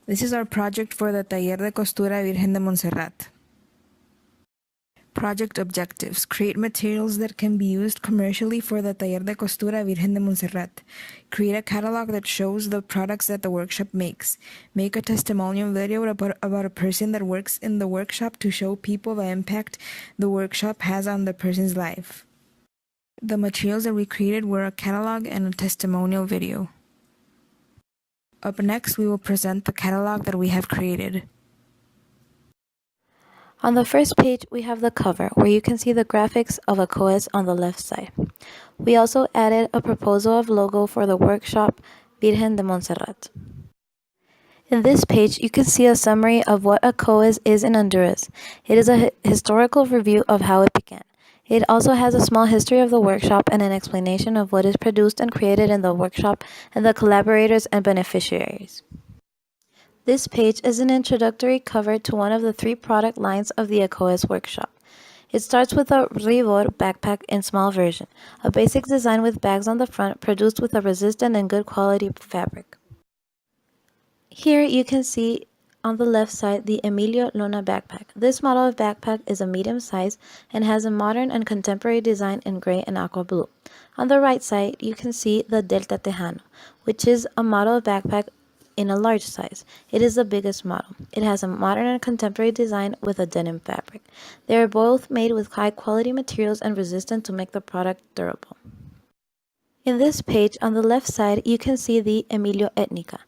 This is our project for the Taller de Costura Virgen de Montserrat. Project objectives. Create materials that can be used commercially for the Taller de Costura Virgen de Montserrat. Create a catalog that shows the products that the workshop makes. Make a testimonial video about a person that works in the workshop to show people the impact the workshop has on the person's life. The materials that we created were a catalog and a testimonial video. Up next, we will present the catalog that we have created. On the first page, we have the cover, where you can see the graphics of a coes on the left side. We also added a proposal of logo for the workshop Virgen de Montserrat. In this page, you can see a summary of what a coes is in Honduras. It is a historical review of how it began. It also has a small history of the workshop and an explanation of what is produced and created in the workshop and the collaborators and beneficiaries. This page is an introductory cover to one of the 3 product lines of the ACOES workshop. It starts with a Ribor backpack in small version, a basic design with bags on the front produced with a resistant and good quality fabric. Here you can see on the left side the Emilio Luna backpack. This model of backpack is a medium size and has a modern and contemporary design in gray and aqua blue. On the right side you can see the Delta Tejano, which is a model of backpack in a large size. It is the biggest model. It has a modern and contemporary design with a denim fabric. They are both made with high quality materials and resistant to make the product durable. In this page on the left side you can see the Emilio Etnica.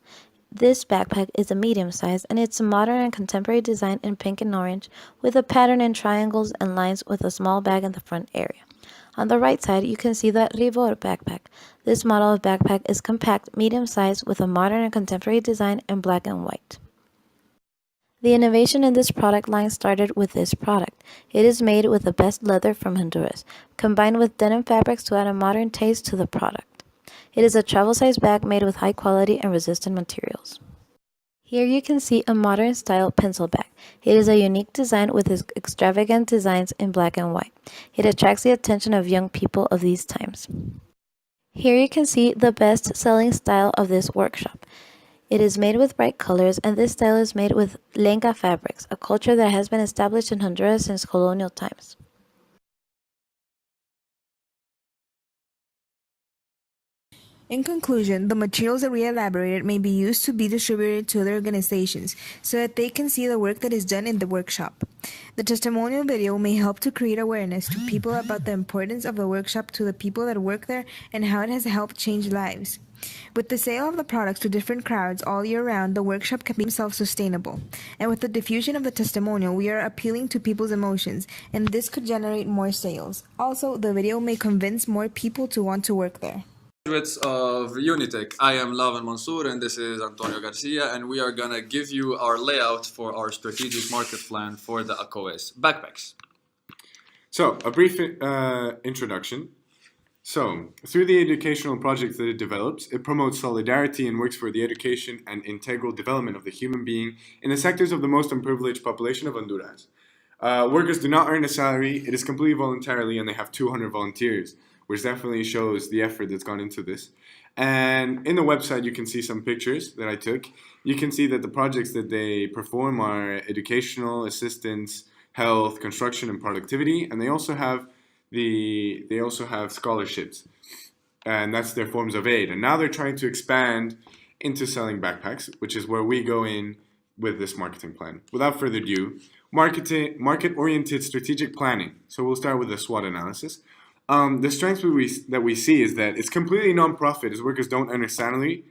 This backpack is a medium size and it's a modern and contemporary design in pink and orange with a pattern in triangles and lines with a small bag in the front area. On the right side, you can see the Ribor backpack. This model of backpack is compact, medium-sized, with a modern and contemporary design in black and white. The innovation in this product line started with this product. It is made with the best leather from Honduras, combined with denim fabrics to add a modern taste to the product. It is a travel-size bag made with high quality and resistant materials. Here you can see a modern style pencil bag. It is a unique design with its extravagant designs in black and white. It attracts the attention of young people of these times. Here you can see the best-selling style of this workshop. It is made with bright colors, and this style is made with lenca fabrics, a culture that has been established in Honduras since colonial times. In conclusion, the materials that we elaborated may be used to be distributed to other organizations so that they can see the work that is done in the workshop. The testimonial video may help to create awareness to people about the importance of the workshop to the people that work there and how it has helped change lives. With the sale of the products to different crowds all year round, the workshop can be self-sustainable. And with the diffusion of the testimonial, we are appealing to people's emotions, and this could generate more sales. Also, the video may convince more people to want to work there. Graduates of Unitec, I am Lavan Mansour and this is Antonio Garcia, and we are gonna give you our layout for our strategic market plan for the ACOES backpacks. So, a brief introduction. So, through the educational projects that it develops, it promotes solidarity and works for the education and integral development of the human being in the sectors of the most unprivileged population of Honduras. Workers do not earn a salary, it is completely voluntarily, and they have 200 volunteers, which definitely shows the effort that's gone into this. And in the website, you can see some pictures that I took. You can see that the projects that they perform are educational, assistance, health, construction, and productivity, and they also have scholarships, and that's their forms of aid. And now they're trying to expand into selling backpacks, which is where we go in with this marketing plan. Without further ado, market-oriented strategic planning. So we'll start with the SWOT analysis. The strengths that we see is that it's completely non-profit, as workers don't earn a salary,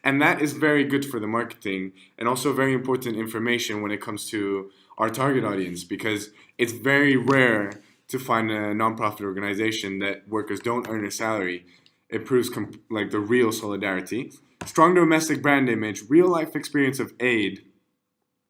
and that is very good for the marketing and also very important information when it comes to our target audience, because it's very rare to find a non-profit organization that workers don't earn a salary. It proves like the real solidarity. Strong domestic brand image, real-life experience of aid,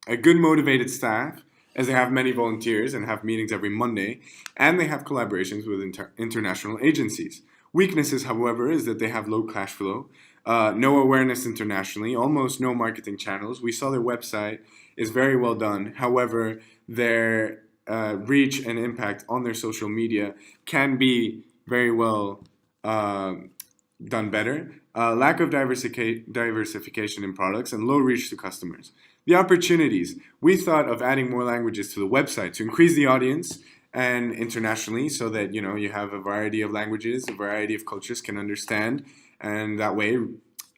a good motivated staff, as they have many volunteers and have meetings every Monday, and they have collaborations with international agencies. Weaknesses, however, is that they have low cash flow, no awareness internationally, almost no marketing channels. We saw their website is very well done. However, their reach and impact on their social media can be very well done better. lack of diversification in products, and low reach to customers. The opportunities. We thought of adding more languages to the website to increase the audience and internationally so that you have a variety of languages, a variety of cultures can understand, and that way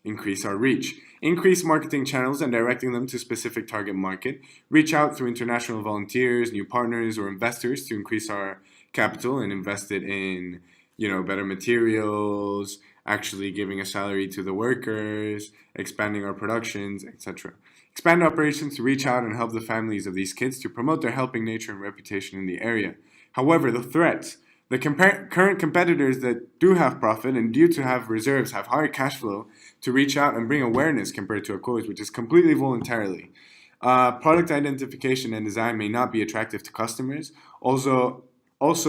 increase our reach. Increase marketing channels and directing them to specific target market. Reach out through international volunteers, new partners, or investors to increase our capital and invest it in better materials, actually giving a salary to the workers, expanding our productions, etc. Expand operations to reach out and help the families of these kids to promote their helping nature and reputation in the area. However, the threats. The current competitors that do have profit and due to have reserves have higher cash flow to reach out and bring awareness compared to a cause which is completely voluntarily. Product identification and design may not be attractive to customers, also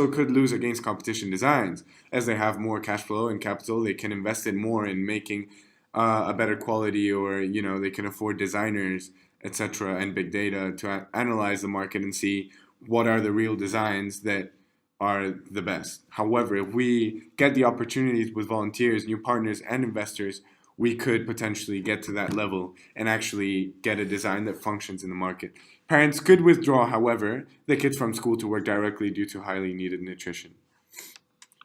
could lose against competition designs. As they have more cash flow and capital, they can invest it more in making a better quality, or they can afford designers, etc., and big data to analyze the market and see what are the real designs that are the best. However, if we get the opportunities with volunteers, new partners, and investors, we could potentially get to that level and actually get a design that functions in the market. Parents could withdraw, however, the kids from school to work directly due to highly needed nutrition.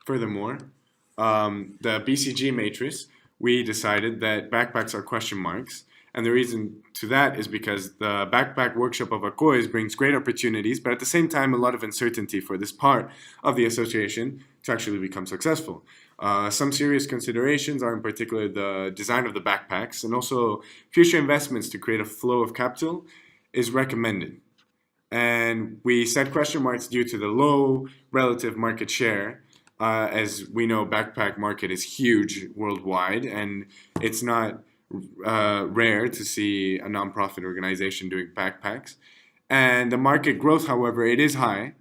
Furthermore, the BCG matrix, we decided that backpacks are question marks. And the reason to that is because the backpack workshop of ACOES brings great opportunities, but at the same time, a lot of uncertainty for this part of the association to actually become successful. Some serious considerations are in particular the design of the backpacks, and also future investments to create a flow of capital is recommended. And we set question marks due to the low relative market share. As we know, backpack market is huge worldwide, and it's not rare to see a nonprofit organization doing backpacks. And the market growth, however, it is high.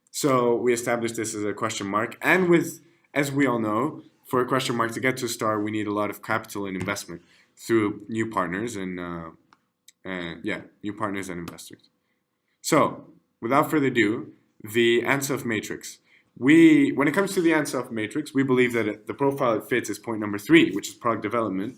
So we established this as a question mark. And as we all know, for a question mark to get to a star, we need a lot of capital and investment through new partners and new partners and investors. So without further ado, the ANSOF matrix. When it comes to the ANSOF matrix, we believe that the profile it fits is point number 3, which is product development.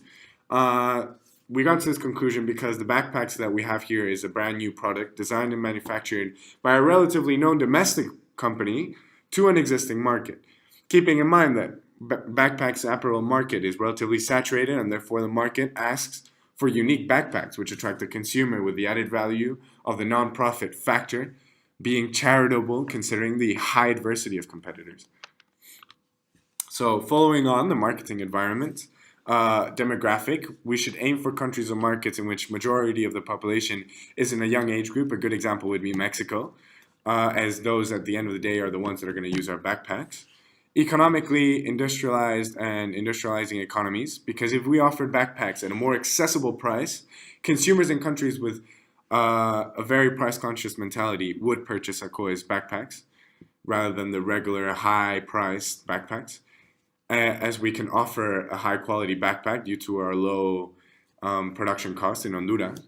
We got to this conclusion because the backpacks that we have here is a brand new product designed and manufactured by a relatively known domestic company to an existing market. Keeping in mind that backpacks apparel market is relatively saturated, and therefore the market asks for unique backpacks which attract the consumer with the added value of the non-profit factor being charitable considering the high diversity of competitors. So following on the marketing environment, demographic, we should aim for countries or markets in which majority of the population is in a young age group. A good example would be Mexico, as those at the end of the day are the ones that are going to use our backpacks. Economically industrialized and industrializing economies, because if we offered backpacks at a more accessible price, consumers in countries with a very price-conscious mentality would purchase ACOES backpacks rather than the regular high-priced backpacks. As we can offer a high-quality backpack due to our low production costs in Honduras.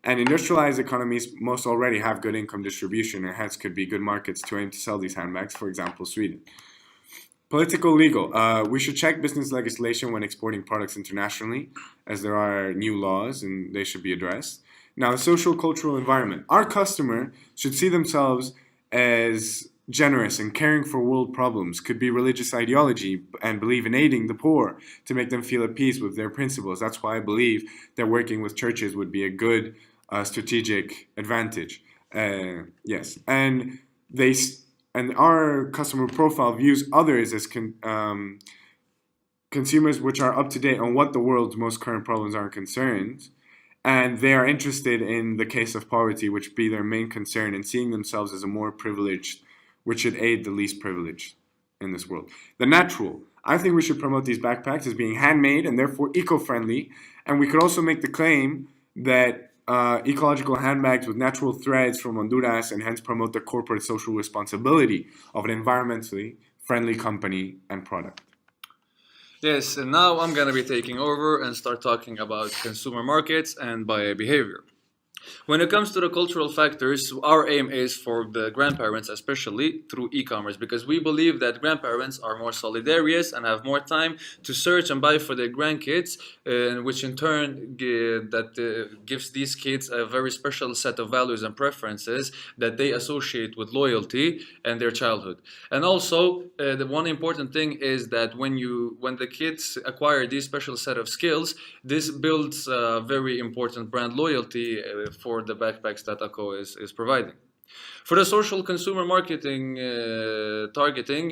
And industrialized economies most already have good income distribution and hence could be good markets to aim to sell these handbags, for example, Sweden. Political legal. We should check business legislation when exporting products internationally, as there are new laws and they should be addressed. Now, the social cultural environment. Our customer should see themselves as generous and caring for world problems, could be religious ideology and believe in aiding the poor to make them feel at peace with their principles. That's why I believe that working with churches would be a good strategic advantage. Yes, and our customer profile views others as consumers which are up to date on what the world's most current problems are concerned, and they are interested in the case of poverty, which be their main concern, and seeing themselves as a more privileged, which should aid the least privileged in this world. The natural. I think we should promote these backpacks as being handmade and therefore eco-friendly, and we could also make the claim that ecological handbags with natural threads from Honduras and hence promote the corporate social responsibility of an environmentally friendly company and product. Yes, and now I'm gonna be taking over and start talking about consumer markets and buyer behavior. When it comes to the cultural factors, our aim is for the grandparents, especially through e-commerce, because we believe that grandparents are more solidarious and have more time to search and buy for their grandkids, which in turn gives these kids a very special set of values and preferences that they associate with loyalty and their childhood. And also, the one important thing is that when the kids acquire these special set of skills, this builds very important brand loyalty for the backpacks that ACO is providing. For the social consumer marketing targeting,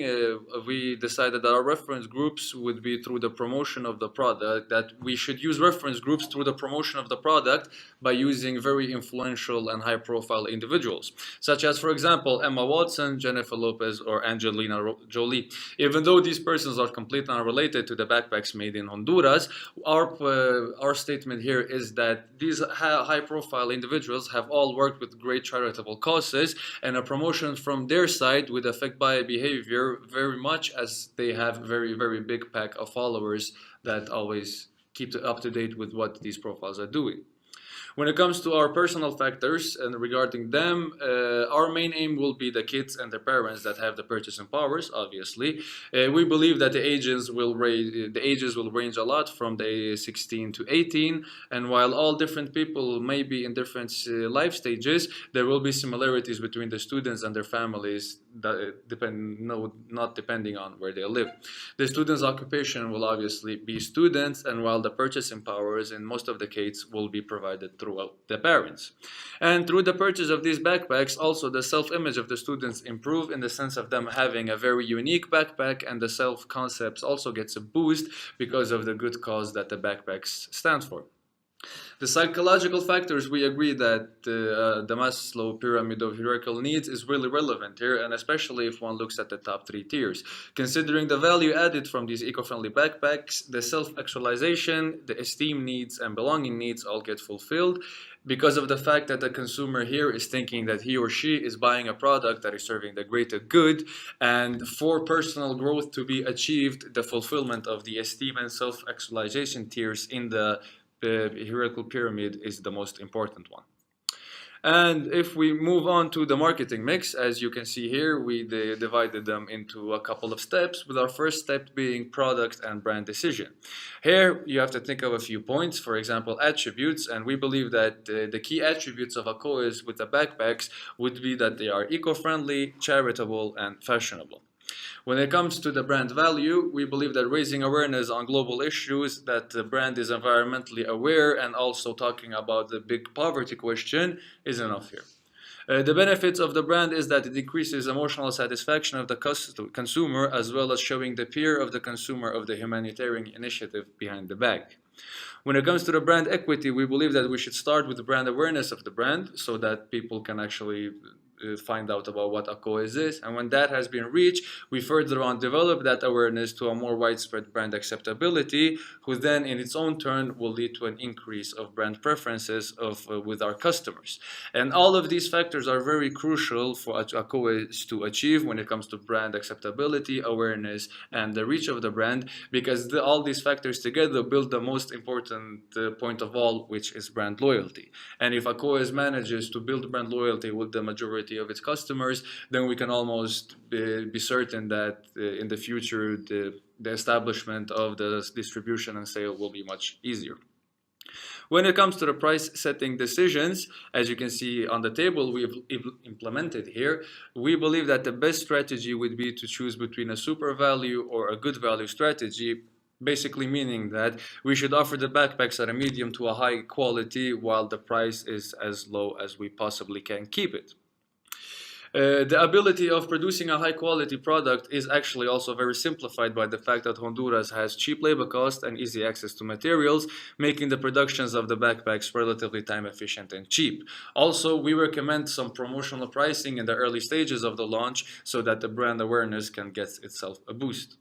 we decided that our reference groups would be through the promotion of the product, that we should use reference groups through the promotion of the product by using very influential and high profile individuals, such as, for example, Emma Watson, Jennifer Lopez, or Angelina Jolie. Even though these persons are completely unrelated to the backpacks made in Honduras, our statement here is that these high profile individuals have all worked with great charitable causes, and a promotion from their side would affect buyer behavior very much, as they have very, very big pack of followers that always keep up to date with what these profiles are doing. When it comes to our personal factors and regarding them, our main aim will be the kids and their parents that have the purchasing powers, obviously. We believe that the ages will range a lot from the 16 to 18, and while all different people may be in different life stages, there will be similarities between the students and their families that not depending on where they live. The students' occupation will obviously be students, and while the purchasing powers in most of the cases will be provided throughout the parents. And through the purchase of these backpacks, also the self-image of the students improve in the sense of them having a very unique backpack, and the self-concept also gets a boost because of the good cause that the backpacks stand for. The psychological factors, we agree that the Maslow pyramid of hierarchical needs is really relevant here, and especially if one looks at the top 3 tiers. Considering the value added from these eco-friendly backpacks, the self-actualization, the esteem needs, and belonging needs all get fulfilled because of the fact that the consumer here is thinking that he or she is buying a product that is serving the greater good, and for personal growth to be achieved, the fulfillment of the esteem and self-actualization tiers in the hierarchical pyramid is the most important one. And if we move on to the marketing mix, as you can see here, we divided them into a couple of steps, with our first step being product and brand decision. Here, you have to think of a few points, for example, attributes, and we believe that the key attributes of ACOES with the backpacks would be that they are eco-friendly, charitable, and fashionable. When it comes to the brand value, we believe that raising awareness on global issues, that the brand is environmentally aware, and also talking about the big poverty question is enough here. The benefits of the brand is that it decreases emotional satisfaction of the consumer, as well as showing the peer of the consumer of the humanitarian initiative behind the bag. When it comes to the brand equity, we believe that we should start with the brand awareness of the brand so that people can actually find out about what ACOES is, and when that has been reached, we further on develop that awareness to a more widespread brand acceptability, who then in its own turn will lead to an increase of brand preferences with our customers. And all of these factors are very crucial for ACOES to achieve when it comes to brand acceptability, awareness, and the reach of the brand, because all these factors together build the most important point of all, which is brand loyalty. And if ACOES manages to build brand loyalty with the majority of its customers, then we can almost be certain that in the future the establishment of the distribution and sale will be much easier. When it comes to the price setting decisions, as you can see on the table we've implemented here, we believe that the best strategy would be to choose between a super value or a good value strategy, basically meaning that we should offer the backpacks at a medium to a high quality while the price is as low as we possibly can keep it. The ability of producing a high quality product is actually also very simplified by the fact that Honduras has cheap labor cost and easy access to materials, making the productions of the backpacks relatively time efficient and cheap. Also, we recommend some promotional pricing in the early stages of the launch so that the brand awareness can get itself a boost.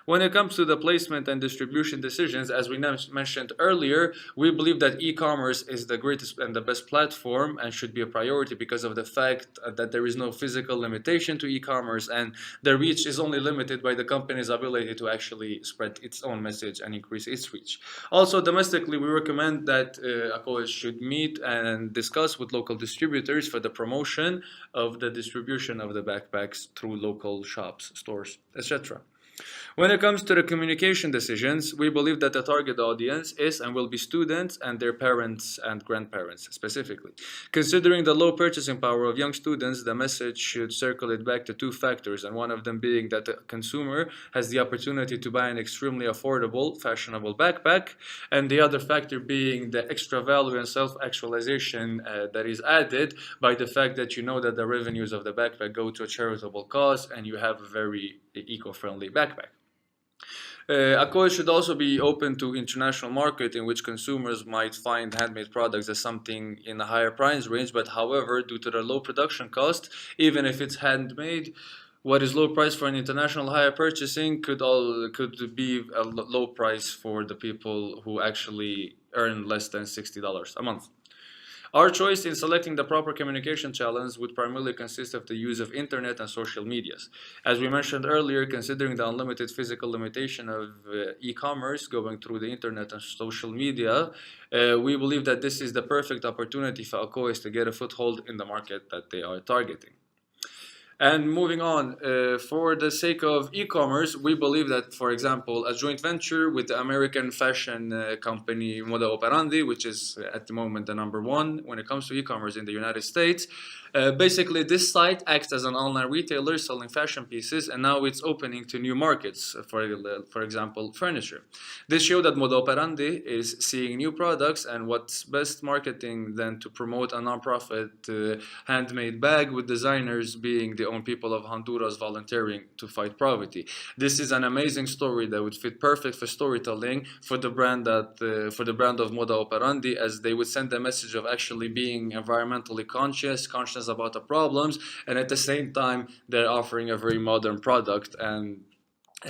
When it comes to the placement and distribution decisions, as we mentioned earlier, we believe that e-commerce is the greatest and the best platform and should be a priority because of the fact that there is no physical limitation to e-commerce and the reach is only limited by the company's ability to actually spread its own message and increase its reach. Also, domestically, we recommend that ACOES should meet and discuss with local distributors for the promotion of the distribution of the backpacks through local shops, stores, etc. When it comes to the communication decisions, we believe that the target audience is and will be students and their parents and grandparents specifically. Considering the low purchasing power of young students, the message should circulate back to two factors, and one of them being that the consumer has the opportunity to buy an extremely affordable, fashionable backpack, and the other factor being the extra value and self-actualization that is added by the fact that you know that the revenues of the backpack go to a charitable cause and you have a very eco-friendly backpack. ACOES should also be open to international market in which consumers might find handmade products as something in a higher price range, but however, due to their low production cost, even if it's handmade, what is low price for an international higher purchasing could be a low price for the people who actually earn less than $60 a month. Our choice in selecting the proper communication channels would primarily consist of the use of internet and social medias. As we mentioned earlier, considering the unlimited physical limitation of e-commerce going through the internet and social media, we believe that this is the perfect opportunity for ACOES to get a foothold in the market that they are targeting. And moving on, for the sake of e-commerce, we believe that, for example, a joint venture with the American fashion company Moda Operandi, which is at the moment the #1 when it comes to e-commerce in the United States, basically this site acts as an online retailer selling fashion pieces, and now it's opening to new markets, for example, furniture. This shows that Moda Operandi is seeing new products, and what's best marketing than to promote a non-profit handmade bag with designers being the own people of Honduras volunteering to fight poverty. This is an amazing story that would fit perfect for storytelling for the brand of Moda Operandi, as they would send a message of actually being environmentally conscious about the problems, and at the same time they're offering a very modern product and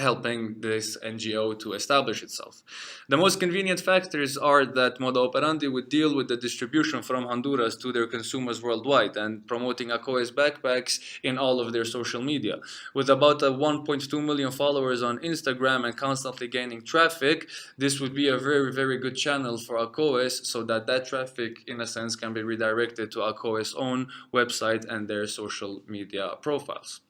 helping this NGO to establish itself. The most convenient factors are that Moda Operandi would deal with the distribution from Honduras to their consumers worldwide and promoting ACOES backpacks in all of their social media. With about 1.2 million followers on Instagram and constantly gaining traffic, this would be a very, very good channel for ACOES, so that traffic, in a sense, can be redirected to ACOES' own website and their social media profiles.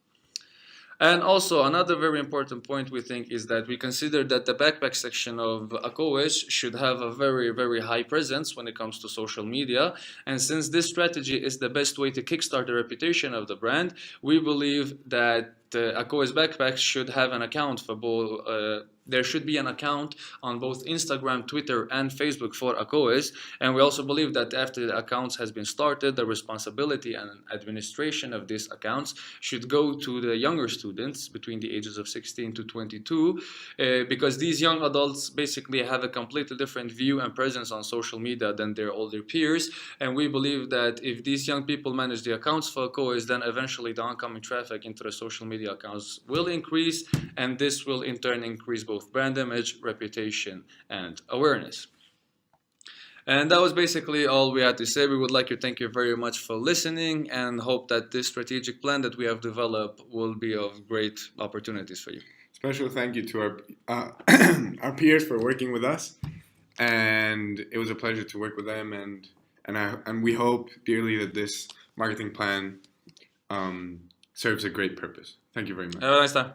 And also, another very important point we think is that we consider that the backpack section of ACOES should have a very, very high presence when it comes to social media. And since this strategy is the best way to kickstart the reputation of the brand, we believe that ACOES backpacks should have an account for both. There should be an account on both Instagram, Twitter, and Facebook for ACOES, and we also believe that after the accounts has been started, the responsibility and administration of these accounts should go to the younger students between the ages of 16 to 22, because these young adults basically have a completely different view and presence on social media than their older peers, and we believe that if these young people manage the accounts for ACOES, then eventually the oncoming traffic into the social media accounts will increase, and this will in turn increase both brand image, reputation, and awareness. And that was basically all we had to say. We would like to thank you very much for listening and hope that this strategic plan that we have developed will be of great opportunities for you. Special thank you to our our peers for working with us, and it was a pleasure to work with them. And we hope dearly that this marketing plan serves a great purpose. Thank you very much. Have a nice time.